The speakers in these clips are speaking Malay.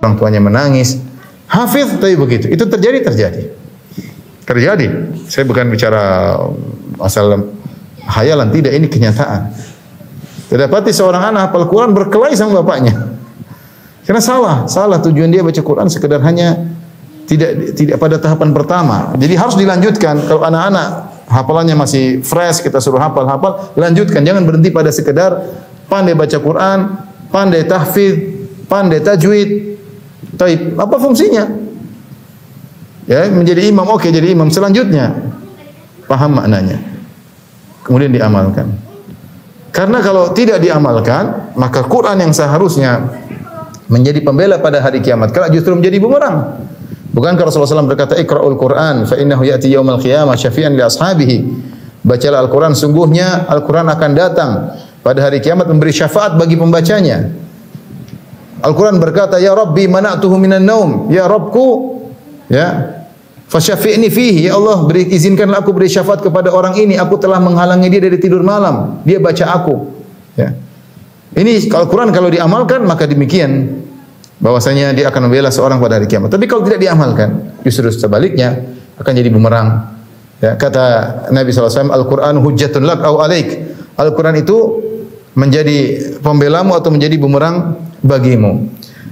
orang tuanya menangis. Hafiz tapi begitu. Itu terjadi. Saya bukan bicara asal hayalan, tidak, ini kenyataan. Terdapati seorang anak hafal Quran berkelahi sama bapaknya. Karena salah tujuan dia baca Quran sekedar hanya tidak pada tahapan pertama. Jadi harus dilanjutkan. Kalau anak-anak hafalannya masih fresh, kita suruh hafal, lanjutkan. Jangan berhenti pada sekedar pandai baca Quran, pandai tahfidz, pandai tajwid. Taib, apa fungsinya? Ya, menjadi imam, oke, jadi imam. Selanjutnya paham maknanya, kemudian diamalkan. Karena kalau tidak diamalkan, maka Quran yang seharusnya menjadi pembela pada hari kiamat kelak justru menjadi bumerang. Bukankah Rasulullah SAW berkata, "Iqra'ul Quran fa innahu ya'ti yaumal qiyamah syafi'an li ashabihi." Bacalah Al-Quran, sungguhnya Al-Quran akan datang pada hari kiamat memberi syafaat bagi pembacanya. Al-Quran berkata, "Ya Rabbi mana'tuhu minan naum." Ya Rabbku, ya, fasyafi'ni fihi, ya Allah, izinkanlah aku beri syafaat kepada orang ini, aku telah menghalangi dia dari tidur malam, dia baca aku. Ya. Ini Al-Quran kalau diamalkan maka demikian, bahwasanya dia akan membela seorang pada hari kiamat. Tapi kalau tidak diamalkan, justru sebaliknya akan jadi bumerang. Ya, kata Nabi SAW, Al-Quran hujjatun lak au alaik. Al-Quran itu menjadi pembelamu atau menjadi bumerang bagimu.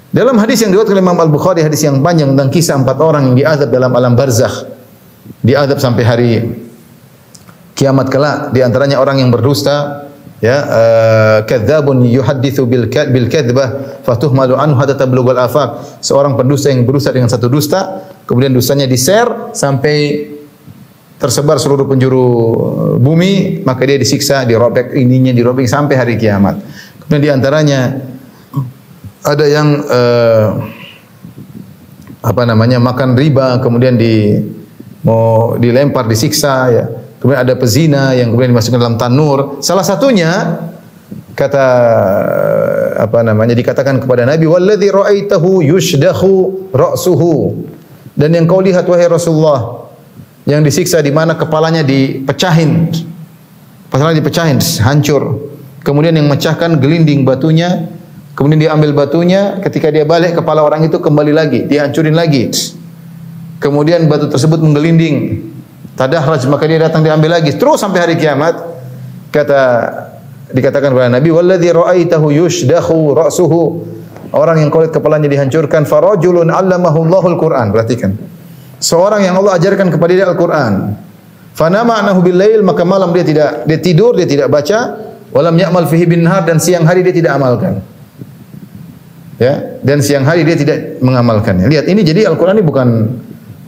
Dalam hadis yang diriwayatkan oleh Imam Al-Bukhari, hadis yang panjang tentang kisah 4 orang yang diazab dalam alam barzakh, diazab sampai hari kiamat kelak. Di antaranya orang yang berdusta, ya, kadzabun yuhadditsu bil kadzbah fatuhmalu anhu hatta tablughal afaq. Seorang pendusta yang berdusta dengan satu dusta, kemudian dustanya di-share sampai tersebar seluruh penjuru bumi, maka dia disiksa, dirobek ininya, dirobek sampai hari kiamat. Kemudian di antaranya ada yang makan riba, kemudian mau dilempar, disiksa, ya. Kemudian ada pezina yang kemudian dimasukkan dalam tanur. Salah satunya kata dikatakan kepada Nabi, "Walladzi ra'aitahu yushdahu ra'suhu." Dan yang kau lihat wahai Rasulullah, yang disiksa di mana kepalanya dipecahin. Kepalanya dipecahin, hancur. Kemudian yang memecahkan gelinding batunya. Kemudian dia ambil batunya, ketika dia balik kepala orang itu kembali lagi, dihancurin lagi. Kemudian batu tersebut menggelinding. Tadahraj, maka dia datang diambil lagi. Terus sampai hari kiamat. Dikatakan kepada Nabi, "Walladzi ra'aitahu yushdahu ra'suhu." Orang yang kulit kepalanya dihancurkan, farajulun 'allamahu Allahul Qur'an. Perhatikan. Seorang yang Allah ajarkan kepada dia Al-Qur'an. Fanama anahu bil lail, maka malam dia tidur, dia tidak baca, walam ya'mal fihi bin nahar, dan siang hari dia tidak amalkan. Ya, dan siang hari dia tidak mengamalkannya. Lihat, ini jadi Al-Quran ini bukan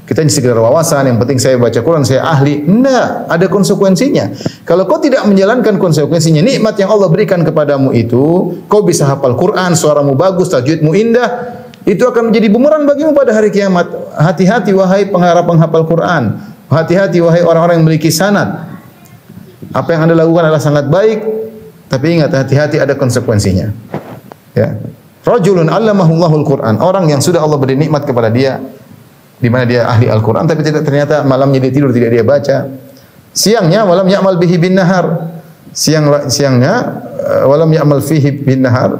kita ini sekedar wawasan, yang penting saya baca Quran, saya ahli. Enggak, ada konsekuensinya. Kalau kau tidak menjalankan konsekuensinya, nikmat yang Allah berikan kepadamu itu, kau bisa hafal Quran, suaramu bagus, tajwidmu indah, itu akan menjadi bumerang bagimu pada hari kiamat. Hati-hati wahai penghafal Quran. Hati-hati wahai orang-orang yang memiliki sanad. Apa yang Anda lakukan adalah sangat baik, tapi ingat, hati-hati, ada konsekuensinya. Ya. Rajulun 'allamahu Allahul Qur'an, orang yang sudah Allah beri nikmat kepada dia, di mana dia ahli Al-Qur'an, tapi ternyata malamnya dia tidur, tidak dia baca. Siangnya walam ya'mal bihi bin nahar. Siangnya walam ya'mal fihi bin nahar.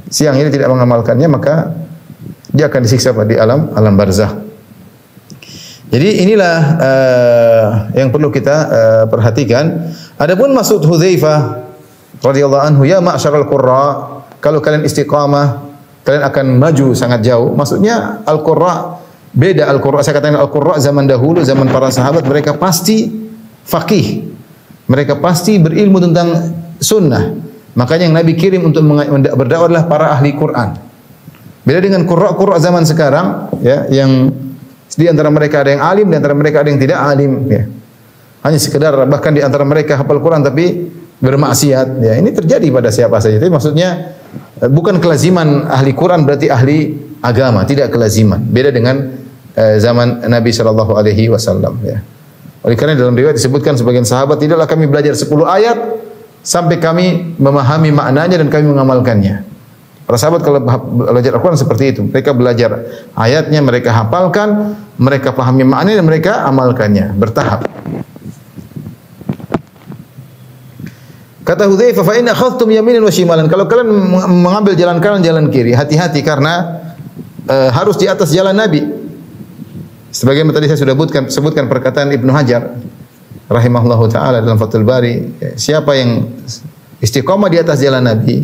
Siangnya dia tidak mengamalkannya, maka dia akan disiksa di alam barzakh. Jadi inilah yang perlu kita perhatikan. Adapun maksud Hudzaifah radhiyallahu anhu, ya ma'syaral qurra, kalau kalian istiqamah, kalian akan maju sangat jauh. Maksudnya Al-Qurra beda. Al-Qurra, saya katakan Al-Qurra zaman dahulu, zaman para sahabat, mereka pasti faqih. Mereka pasti berilmu tentang sunnah. Makanya yang Nabi kirim untuk berdakwah adalah para ahli Quran. Beda dengan qurra zaman sekarang, ya, yang di antara mereka ada yang alim, di antara mereka ada yang tidak alim, ya. Hanya sekedar, bahkan di antara mereka hafal Quran tapi bermaksiat. Ya, ini terjadi pada siapa saja. Tapi maksudnya bukan kelaziman ahli Quran berarti ahli agama, tidak kelaziman. Beda dengan zaman Nabi sallallahu alaihi wasallam, ya. Oleh karena dalam riwayat disebutkan sebagian sahabat, tidaklah kami belajar 10 ayat sampai kami memahami maknanya dan kami mengamalkannya. Para sahabat kalau belajar Al-Quran seperti itu. Mereka belajar ayatnya, mereka hafalkan, mereka pahami maknanya dan mereka amalkannya bertahap. Kata Hudzaifah, "Fa in akhadhtum yaminan wa shimalan." Kalau kalian mengambil jalan kanan, jalan kiri, hati-hati, karena harus di atas jalan Nabi. Sebagaimana tadi saya sudah sebutkan perkataan Ibnu Hajar rahimahullahu taala dalam Fathul Bari, siapa yang istiqomah di atas jalan Nabi,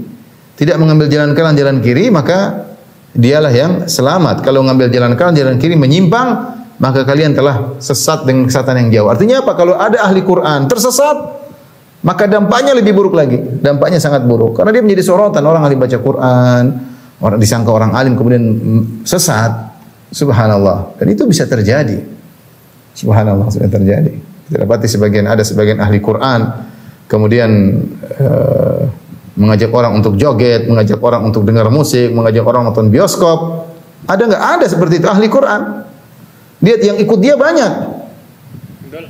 tidak mengambil jalan kanan, jalan kiri, maka dialah yang selamat. Kalau mengambil jalan kanan, jalan kiri menyimpang, maka kalian telah sesat dengan kesesatan yang jauh. Artinya apa? Kalau ada ahli Quran tersesat, maka dampaknya lebih buruk lagi. Dampaknya sangat buruk. Karena dia menjadi sorotan, orang ahli baca Quran, orang disangka orang alim kemudian sesat. Subhanallah. Dan itu bisa terjadi. Subhanallah, sudah terjadi. Kita dapati ada sebagian ahli Quran kemudian mengajak orang untuk joget, mengajak orang untuk dengar musik, mengajak orang nonton bioskop. Ada nggak? Ada seperti itu ahli Quran. Dia yang ikut dia banyak.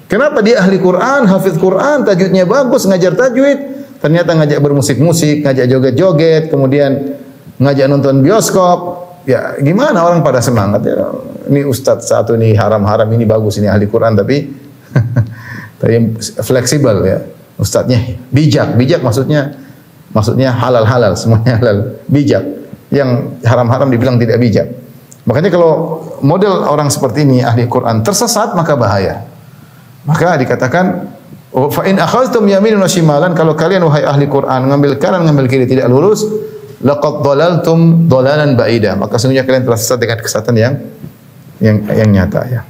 Kenapa dia ahli Quran, hafiz Quran, tajwidnya bagus, ngajar tajwid, ternyata ngajak bermusik-musik, ngajak joget-joget, kemudian ngajak nonton bioskop. Ya gimana orang pada semangat ya. Ini ustadz satu ini haram-haram, ini bagus, ini ahli Quran tapi fleksibel ya. Ustadznya bijak maksudnya halal-halal, semuanya halal, bijak. Yang haram-haram dibilang tidak bijak. Makanya kalau model orang seperti ini ahli Quran tersesat maka bahaya. Maka dikatakan fa in akhadhtum yaminan wa shimalan, kalau kalian wahai ahli Quran ngambil kanan ngambil kiri tidak lurus, laqad dhalaltum dhalalan ba'ida, maka sesungguhnya kalian telah sesat dengan kesesatan yang nyata ya.